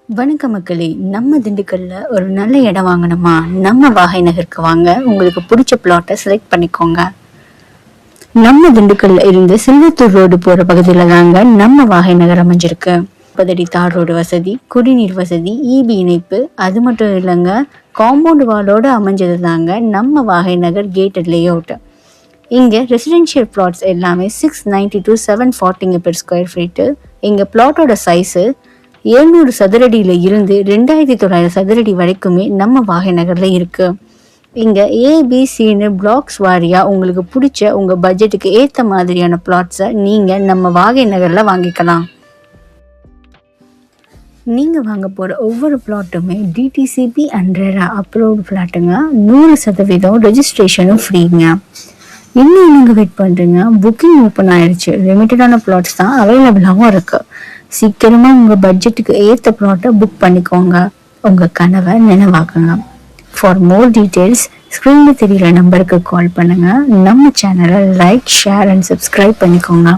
வணக்க மக்களே, நம்ம திண்டுக்கல்ல ஒரு நல்ல இடம் வாங்கணுமா? நம்ம வாகை நகருக்கு வாங்க. உங்களுக்கு பிடிச்ச பிளாட்டை செலக்ட் பண்ணிக்கோங்க. நம்ம திண்டுக்கல்ல இருந்து சில்வத்தூர் ரோடு போற பகுதியில தாங்க நம்ம வாகை நகர் அமைஞ்சிருக்கு. 30 அடி தார் ரோடு வசதி, குடிநீர் வசதி, இபி இணைப்பு, அது மட்டும் இல்லைங்க, காம்பவுண்ட் வாலோட அமைஞ்சது தாங்க நம்ம வாகை நகர் கேட்டட் லே அவுட். இங்க ரெசிடென்ஷியல் பிளாட்ஸ் எல்லாமே 690 to 740 per ஸ்கொயர் ஃபீட்டு. எங்க பிளாட்டோட சைஸு 700 சதுரடியில இருந்து 2900 சதுரடி வரைக்குமே நம்ம வாகை நகர்ல இருக்கு. இங்க ஏபிசின்னு பிளாக்ஸ் வாரியா உங்களுக்கு பிடிச்ச உங்க பட்ஜெட்டுக்கு ஏத்த மாதிரியான பிளாட்ஸை நீங்க நம்ம வாகை நகர்ல வாங்கிக்கலாம். நீங்க வாங்க போற ஒவ்வொரு பிளாட்டுமே டிடிசிபி அண்ட் ரெரா அப்ரூவ்டு பிளாட்டுங்க. 100% ரெஜிஸ்ட்ரேஷனும் ஃப்ரீங்க. இன்னும் நீங்க வெயிட் பண்றீங்க? புக்கிங் ஓப்பன் ஆயிடுச்சு. லிமிட்டடான பிளாட்ஸ் தான் அவைலபிளாகவும் இருக்கு. சீக்கிரமா உங்க பட்ஜெட்டுக்கு ஏத்த பிளாட்டை புக் பண்ணிக்கோங்க. உங்க கனவை நினைவாக்குங்க. ஃபார் மோர் டீடைல்ஸ் ஸ்கிரீன்ல தெரியற நம்பருக்கு கால் பண்ணுங்க. நம்ம சேனலை லைக், ஷேர் அண்ட் சப்ஸ்கிரைப் பண்ணிக்கோங்க.